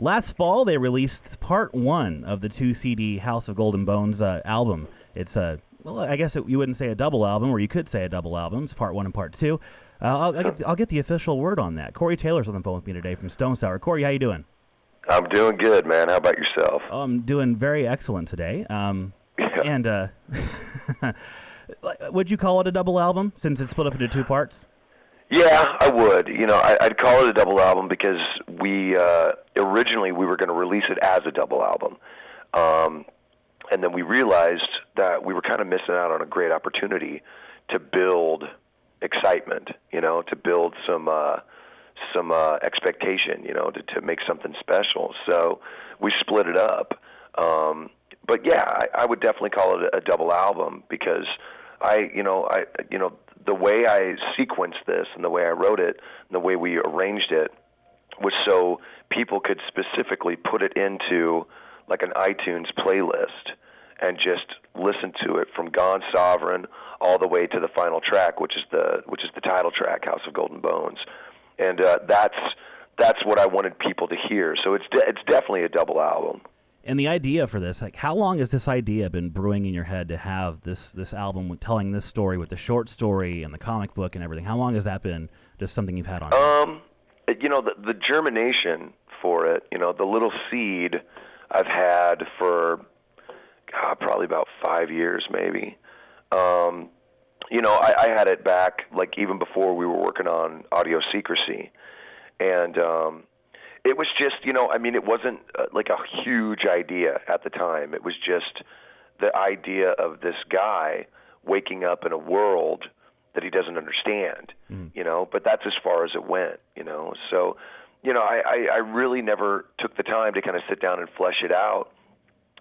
Last fall, they released part one of the 2 CD House of Golden Bones album. It's well, I guess you wouldn't say a double album, or you could say a double album. It's part one and part two. I'll get the official word on that. Corey Taylor's on the phone with me today from Stone Sour. Corey, how you doing? I'm doing good, man. How about yourself? I'm doing very excellent today. And would you call it a double album since it's split up into two parts? Yeah, I would. I'd call it a double album because we originally we were going to release it as a double album, and then we realized that we were kind of missing out on a great opportunity to build excitement. To build some expectation. To make something special. So we split it up. But yeah, I would definitely call it a double album because the way I sequenced this and the way I wrote it and the way we arranged it was so people could specifically put it into like an iTunes playlist and just listen to it from Gone Sovereign all the way to the final track, which is the title track, House of Golden Bones, and that's what I wanted people to hear. So it's definitely a double album. And the idea for this, like, how long has this idea been brewing in your head to have this album telling this story with the short story and the comic book and everything? How long has that been just something you've had on? The germination for it, the little seed I've had for probably about 5 years, maybe. I had it back like even before we were working on Audio Secrecy, and it was just, it wasn't like a huge idea at the time. It was just the idea of this guy waking up in a world that he doesn't understand, but that's as far as it went, So, I really never took the time to kind of sit down and flesh it out.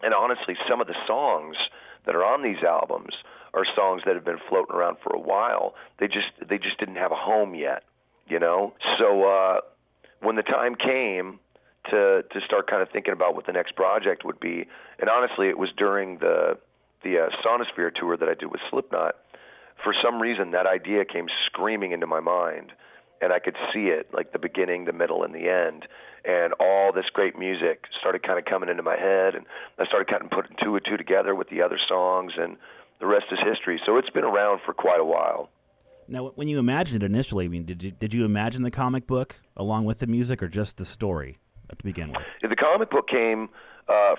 And honestly, some of the songs that are on these albums are songs that have been floating around for a while. They just didn't have a home yet, So, when the time came to start kind of thinking about what the next project would be, and honestly, it was during the Sonosphere tour that I did with Slipknot. For some reason, that idea came screaming into my mind, and I could see it, like the beginning, the middle, and the end, and all this great music started kind of coming into my head, and I started kind of putting two and two together with the other songs, and the rest is history. So it's been around for quite a while. Now, when you imagined it initially, did you imagine the comic book along with the music, or just the story to begin with? The comic book came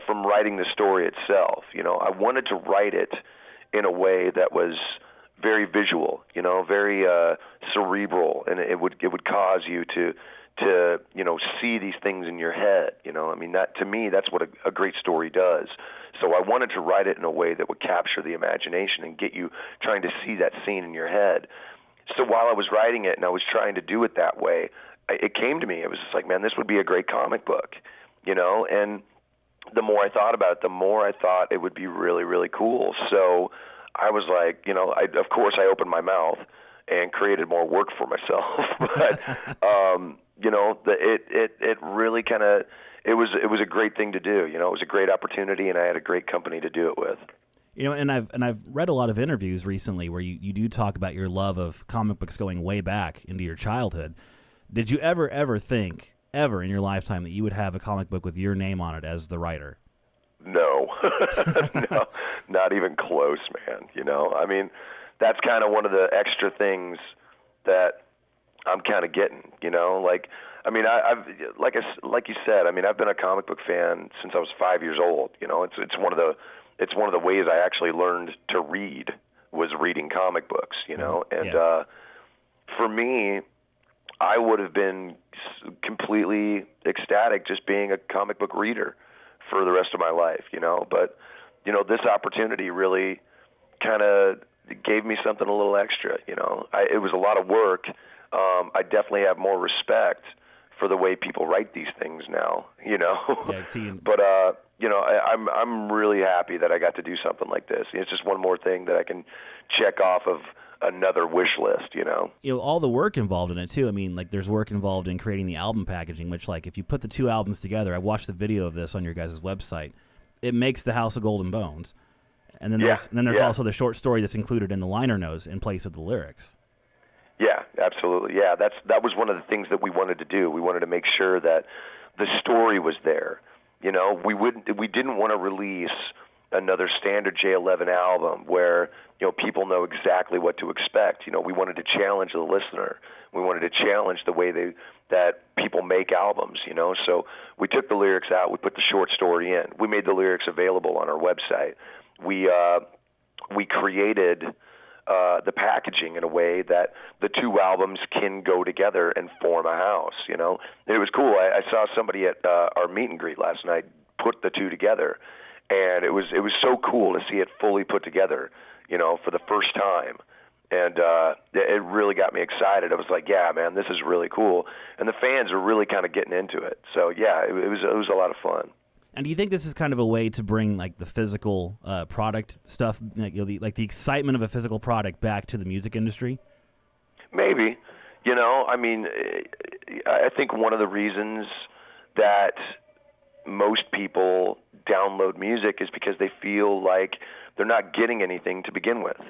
from writing the story itself. I wanted to write it in a way that was very visual, very cerebral, and it would cause you to see these things in your head. That to me, that's what a great story does. So I wanted to write it in a way that would capture the imagination and get you trying to see that scene in your head. So while I was writing it and I was trying to do it that way, it came to me. It was just like, man, this would be a great comic book, And the more I thought about it, the more I thought it would be really, really cool. So I was like, of course I opened my mouth and created more work for myself. But, it really kind of, it was a great thing to do. It was a great opportunity, and I had a great company to do it with. And I've read a lot of interviews recently where you do talk about your love of comic books going way back into your childhood. Did you ever think, ever in your lifetime, that you would have a comic book with your name on it as the writer? No, no, not even close, man. That's kind of one of the extra things that I'm kind of getting. I've like you said. I've been a comic book fan since I was 5 years old. It's one of the ways I actually learned to read was reading comic books. For me, I would have been completely ecstatic just being a comic book reader for the rest of my life, But, this opportunity really kind of gave me something a little extra, It was a lot of work. I definitely have more respect for the way people write these things now, Yeah, But, I'm really happy that I got to do something like this. It's just one more thing that I can check off of another wish list, all the work involved in it too. There's work involved in creating the album packaging, which, like, if you put the two albums together, I watched the video of this on your guys' website. It makes the House of Golden Bones, and then there's also the short story that's included in the liner notes in place of the lyrics. Yeah, absolutely. Yeah, that was one of the things that we wanted to do. We wanted to make sure that the story was there. We didn't want to release another standard J11 album where people know exactly what to expect. We wanted to challenge the listener. We wanted to challenge the way that people make albums. So we took the lyrics out. We put the short story in. We made the lyrics available on our website. We created the packaging in a way that the two albums can go together and form a house. And it was cool. I saw somebody at our meet and greet last night put the two together, and it was so cool to see it fully put together, for the first time. And it really got me excited. I was like, yeah, man, this is really cool. And the fans are really kind of getting into it. So yeah, it was a lot of fun. And do you think this is kind of a way to bring like the physical product stuff, like the excitement of a physical product back to the music industry? Maybe. I mean, I think one of the reasons that most people download music is because they feel like they're not getting anything to begin with.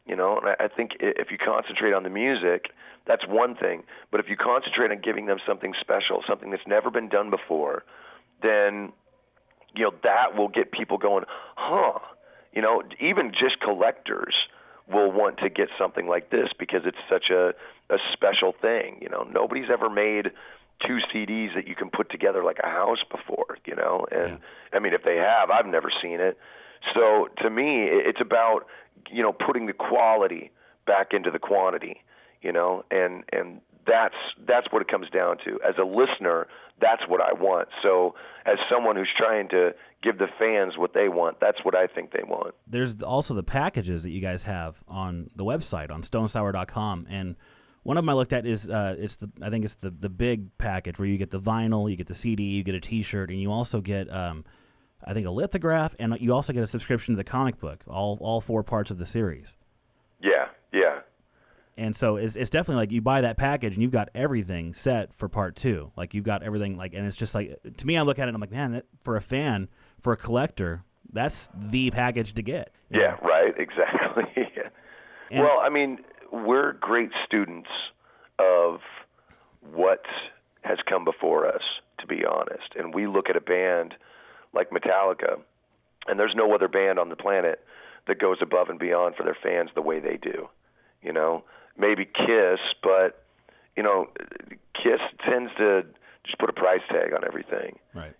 And I think if you concentrate on the music, that's one thing. But if you concentrate on giving them something special, something that's never been done before, then that will get people going, huh? Even just collectors will want to get something like this because it's such a special thing. Nobody's ever made 2 CDs that you can put together like a house before, and I mean, if they have, I've never seen it. So to me, it's about, putting the quality back into the quantity, and that's what it comes down to. As a listener, that's what I want. So as someone who's trying to give the fans what they want, that's what I think they want. There's also the packages that you guys have on the website on stonesour.com, and one of them I looked at is I think it's the big package where you get the vinyl, you get the CD, you get a T-shirt, and you also get I think a lithograph, and you also get a subscription to the comic book, all 4 parts of the series. Yeah. And so it's definitely like you buy that package and you've got everything set for part 2. Like you've got everything and it's just like, to me, I look at it and I'm like, man, for a fan, for a collector, that's the package to get. Yeah, right, exactly. Well, I mean, we're great students of what has come before us, to be honest. And we look at a band like Metallica, and there's no other band on the planet that goes above and beyond for their fans the way they do. Maybe Kiss, but Kiss tends to just put a price tag on everything. Right.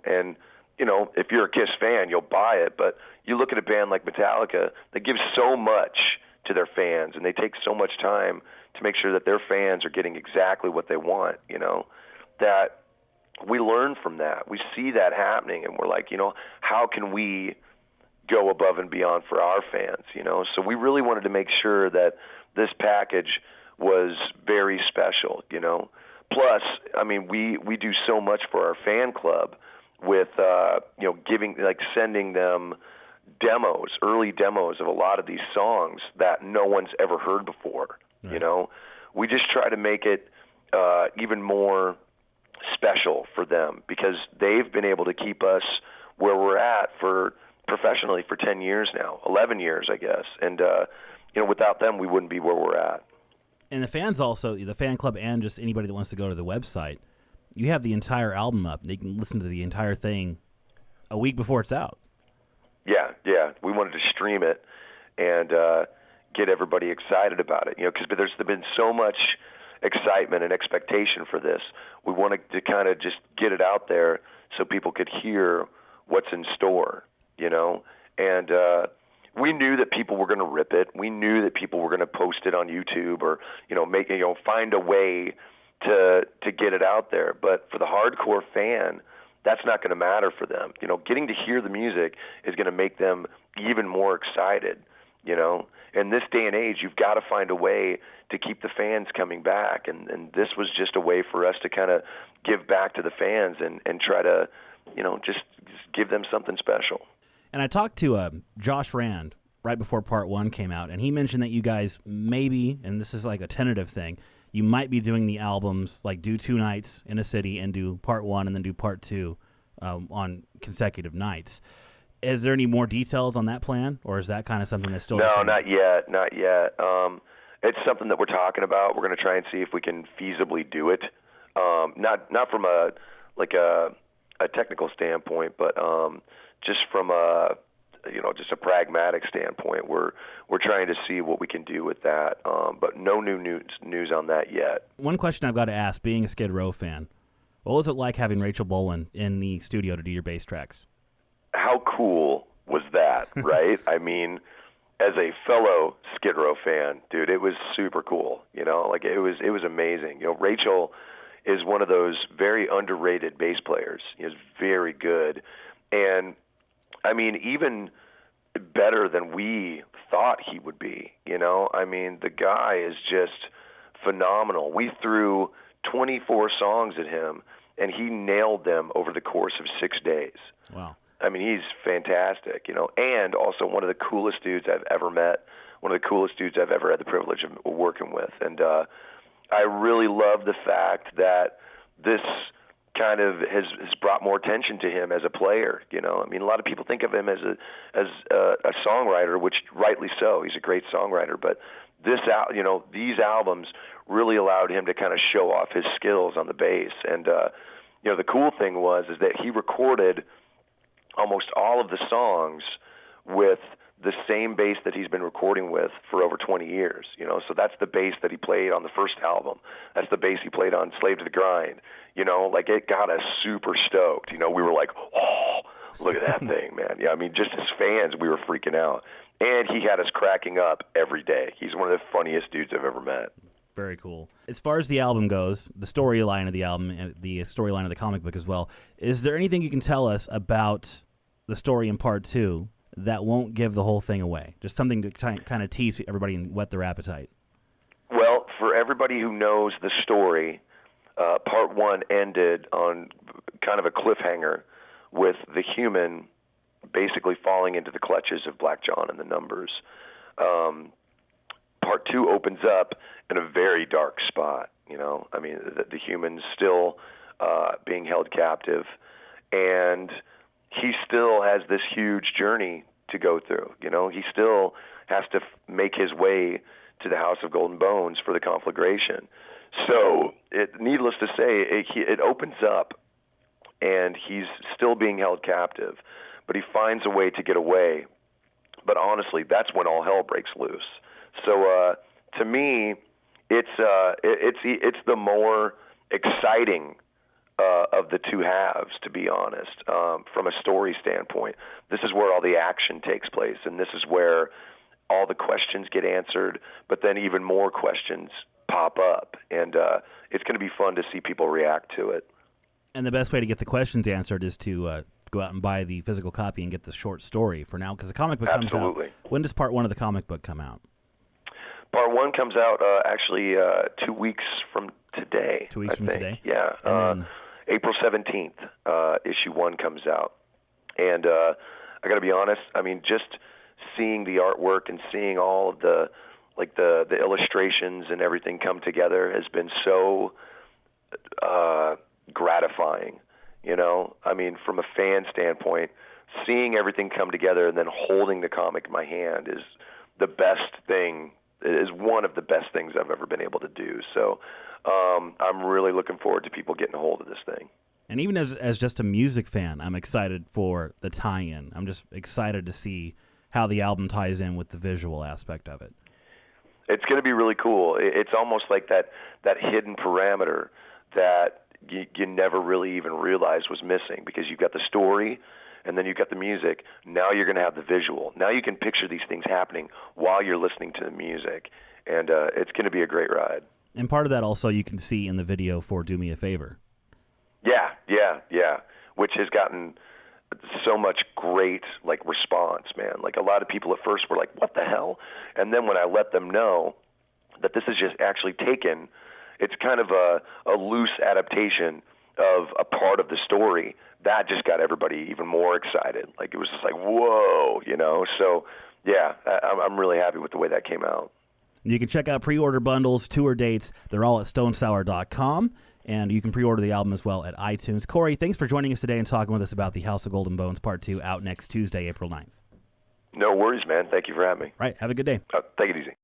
And if you're a Kiss fan, you'll buy it, but you look at a band like Metallica that gives so much to their fans, and they take so much time to make sure that their fans are getting exactly what they want, that we learn from that. We see that happening, and we're like, how can we go above and beyond for our fans, So we really wanted to make sure that this package was very special, Plus, I mean, we do so much for our fan club with, sending them early demos of a lot of these songs that no one's ever heard before, right. We just try to make it even more special for them because they've been able to keep us where we're at professionally for 10 years now, 11 years, I guess. And, without them, we wouldn't be where we're at. And the fans also, the fan club and just anybody that wants to go to the website, you have the entire album up. They can listen to the entire thing a week before it's out. Yeah. We wanted to stream it and get everybody excited about it, because there's been so much excitement and expectation for this. We wanted to kind of just get it out there so people could hear what's in store, and we knew that people were going to rip it. We knew that people were going to post it on YouTube or, find a way to get it out there. But for the hardcore fan, that's not going to matter for them. Getting to hear the music is going to make them even more excited, In this day and age, you've got to find a way to keep the fans coming back. And this was just a way for us to kind of give back to the fans and try to, just give them something special. And I talked to Josh Rand right before part 1 came out, and he mentioned that you guys maybe, and this is like a tentative thing, you might be doing the albums, like do 2 nights in a city and do part 1 and then do part 2 on consecutive nights. Is there any more details on that plan, or is that kind of something that's still... No, not yet. It's something that we're talking about. We're going to try and see if we can feasibly do it. Not from a like a technical standpoint, but just from a just a pragmatic standpoint, we're trying to see what we can do with that. But no new news on that yet. One question I've got to ask, being a Skid Row fan, what was it like having Rachel Bolan in the studio to do your bass tracks? How cool was that, right? I mean, as a fellow Skid Row fan, dude, it was super cool. Like it was amazing. Rachel is one of those very underrated bass players. He's very good, and I mean, even better than we thought he would be. I mean, the guy is just phenomenal. We threw 24 songs at him, and he nailed them over the course of 6 days. Wow. I mean, he's fantastic, and also one of the coolest dudes I've ever met, one of the coolest dudes I've ever had the privilege of working with. And I really love the fact that this kind of has brought more attention to him as a player. I mean, a lot of people think of him as a songwriter, which rightly so. He's a great songwriter, but these albums really allowed him to kind of show off his skills on the bass. And the cool thing is that he recorded almost all of the songs with the same bass that he's been recording with for over 20 years. So that's the bass that he played on the first album. That's the bass he played on Slave to the Grind. Like it got us super stoked. We were like, oh, look at that thing, man. Yeah, I mean, just as fans, we were freaking out. And he had us cracking up every day. He's one of the funniest dudes I've ever met. Very cool. As far as the album goes, the storyline of the album, and the storyline of the comic book as well, is there anything you can tell us about the story in part 2 that won't give the whole thing away? Just something to kind of tease everybody and whet their appetite. Well, for everybody who knows the story, part 1 ended on kind of a cliffhanger with the Human basically falling into the clutches of Black John and the Numbers. Part 2 opens up in a very dark spot. I mean, the Human's still being held captive, and he still has this huge journey to go through. He still has to make his way to the House of Golden Bones for the conflagration. So, needless to say, it opens up, and he's still being held captive, but he finds a way to get away. But honestly, that's when all hell breaks loose. So, to me, it's the more exciting of the two halves, to be honest. From a story standpoint, this is where all the action takes place, and this is where all the questions get answered, but then even more questions pop up, and it's going to be fun to see people react to it. And the best way to get the questions answered is to go out and buy the physical copy and get the short story for now, because the comic book comes out. When does part 1 of the comic book come out? Part 1 comes out actually 2 weeks from today. 2 weeks from today? Yeah. And then April 17th, issue 1 comes out. And I got to be honest, I mean, just seeing the artwork and seeing all of the illustrations and everything come together has been so gratifying. I mean, from a fan standpoint, seeing everything come together and then holding the comic in my hand is the best thing. It is one of the best things I've ever been able to do. So I'm really looking forward to people getting a hold of this thing. And even as just a music fan, I'm excited for the tie-in. I'm just excited to see how the album ties in with the visual aspect of it. It's going to be really cool. It's almost like that hidden parameter that you never really even realized was missing, because you've got the story and then you've got the music. Now you're going to have the visual. Now you can picture these things happening while you're listening to the music, and it's going to be a great ride. And part of that also you can see in the video for Do Me a Favor. Yeah, which has gotten so much great response, man. Like, a lot of people at first were like, what the hell? And then when I let them know that this is just actually taken, it's kind of a loose adaptation of a part of the story, that just got everybody even more excited. Like, it was just like, whoa, So, yeah, I'm really happy with the way that came out. You can check out pre-order bundles, tour dates. They're all at stonesour.com, and you can pre-order the album as well at iTunes. Corey, thanks for joining us today and talking with us about the House of Golden Bones Part 2, out next Tuesday, April 9th. No worries, man. Thank you for having me. All right, have a good day. Take it easy.